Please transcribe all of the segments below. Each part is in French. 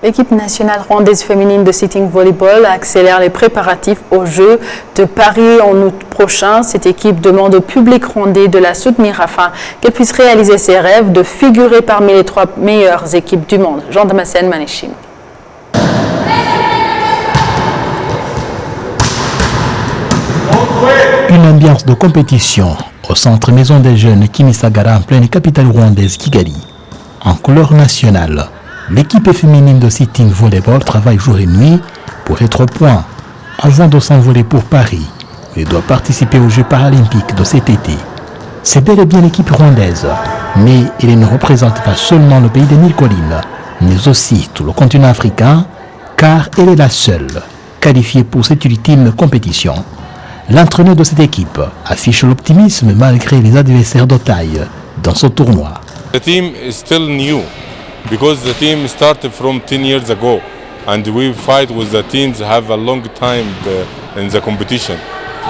L'équipe nationale rwandaise féminine de sitting volleyball accélère les préparatifs aux Jeux de Paris en août prochain. Cette équipe demande au public rwandais de la soutenir afin qu'elle puisse réaliser ses rêves de figurer parmi les 3 meilleures équipes du monde. Jean Damascène, Manéchine. Une ambiance de compétition au centre Maison des Jeunes Kimisagara en pleine capitale rwandaise Kigali. En couleur nationale, l'équipe féminine de sitting volleyball travaille jour et nuit pour être au point avant de s'envoler pour Paris et doit participer aux Jeux paralympiques de cet été. C'est bel et bien l'équipe rwandaise, mais elle ne représente pas seulement le pays des 1000 collines, mais aussi tout le continent africain, car elle est la seule qualifiée pour cette ultime compétition. L'entraîneur de cette équipe affiche l'optimisme malgré les adversaires de taille dans ce tournoi. The team is still new because the team started from 10 years ago and we fight with the teams have a long time in the competition.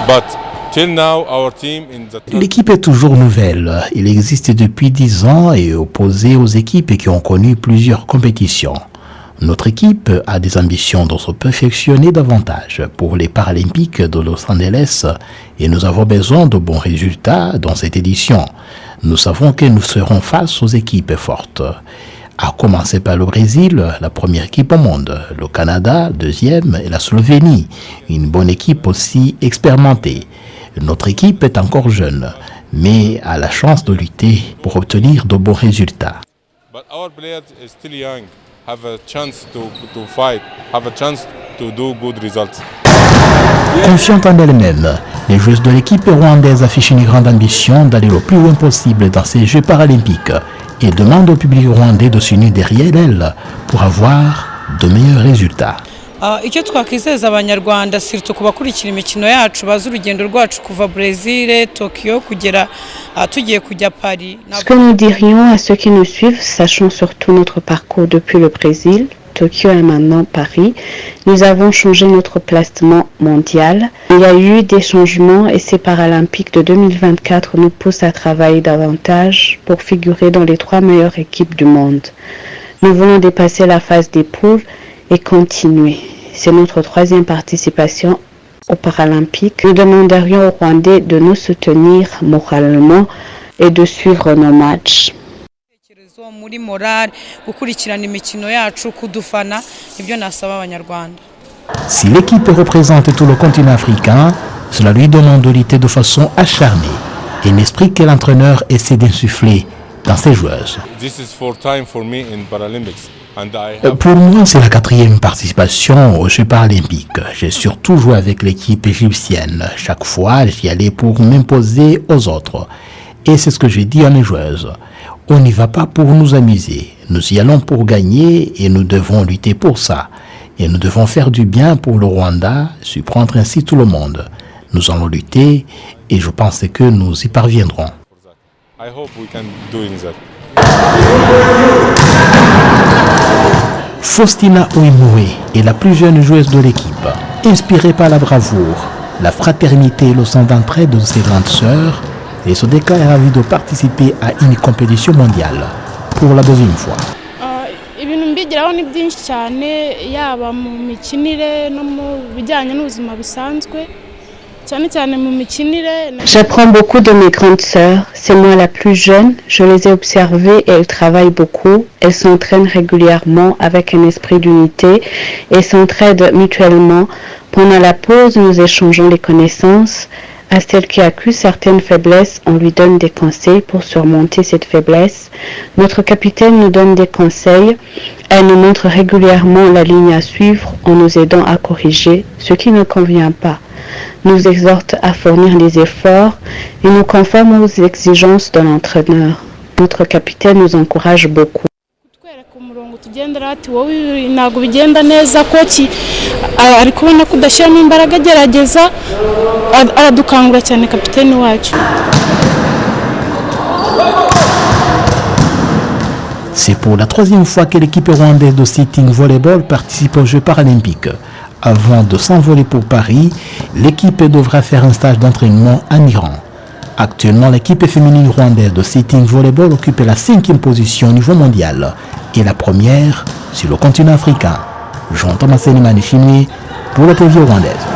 But till now our team in the L'équipe est toujours nouvelle. Il existe depuis 10 ans et est opposé aux équipes qui ont connu plusieurs compétitions. Notre équipe a des ambitions de se perfectionner davantage pour les Paralympiques de Los Angeles et nous avons besoin de bons résultats dans cette édition. Nous savons que nous serons face aux équipes fortes. À commencer par le Brésil, la première équipe au monde, le Canada, deuxième, et la Slovénie, une bonne équipe aussi expérimentée. Notre équipe est encore jeune, mais a la chance de lutter pour obtenir de bons résultats. But our players are still young, have a chance to fight, have a chance to do good results. Confiante en elle-même, les joueuses de l'équipe rwandaise affichent une grande ambition d'aller le plus loin possible dans ces Jeux paralympiques et demandent au public rwandais de s'unir derrière elle pour avoir de meilleurs résultats. Icyo twakwizeza abanyarwanda surtout kubakurikira imikino yacu baza urugendo rwacu kuva Brésil, Tokyo kugera tugiye kujya Paris. Ce que nous dirions à ceux qui nous suivent, sachant surtout notre parcours depuis le Brésil, Tokyo et maintenant Paris, nous avons changé notre placement mondial. Il y a eu des changements et ces Paralympiques de 2024 nous poussent à travailler davantage pour figurer dans les 3 meilleures équipes du monde. Nous voulons dépasser la phase des poules et continuer. C'est notre 3e participation aux Paralympiques. Nous demanderions aux Rwandais de nous soutenir moralement et de suivre nos matchs. Muri morale gukurikirana imikino yacu kudufana ibyo nasaba abanyarwanda. Si l'équipe représente tout le continent africain, cela lui demande de lutter de façon acharnée et un esprit que l'entraîneur essaie d'insuffler dans ses joueuses. This is 4th time for me in Paralympics. Pour moi, c'est la 4e participation aux Jeux paralympiques. J'ai surtout joué avec l'équipe égyptienne. Chaque fois, j'y allais pour m'imposer aux autres. Et c'est ce que j'ai dit à mes joueuses. On n'y va pas pour nous amuser. Nous y allons pour gagner et nous devons lutter pour ça. Et nous devons faire du bien pour le Rwanda, surprendre ainsi tout le monde. Nous allons lutter et je pense que nous y parviendrons. I hope we can do that. Faustina Oimoué est la plus jeune joueuse de l'équipe. Inspirée par la bravoure, la fraternité et le sens d'entraide de ses grandes sœurs, elle se déclare ravie de participer à une compétition mondiale pour la 2e fois. Ibintu mbigiraho ni byinshi cyane yaba mu mikinire no mu bijyanye n'ubuzima busanzwe. J'apprends beaucoup de mes grandes sœurs. C'est moi la plus jeune. Je les ai observées et elles travaillent beaucoup. Elles s'entraînent régulièrement avec un esprit d'unité et s'entraident mutuellement. Pendant la pause, nous échangeons les connaissances. À celle qui accuse certaines faiblesses, on lui donne des conseils pour surmonter cette faiblesse. Notre capitaine nous donne des conseils. Elle nous montre régulièrement la ligne à suivre en nous aidant à corriger ce qui ne convient pas. Nous exhorte à fournir des efforts et nous conforme aux exigences de l'entraîneur. Notre capitaine nous encourage beaucoup. C'est pour la 3e fois que l'équipe rwandaise de sitting volleyball participe aux Jeux paralympiques. Avant de s'envoler pour Paris, l'équipe devra faire un stage d'entraînement en Iran. Actuellement, l'équipe féminine rwandaise de sitting volleyball occupe la 5e position au niveau mondial et la première sur le continent africain. Jean-Thomas Selimani Chimé pour la télévision rwandaise.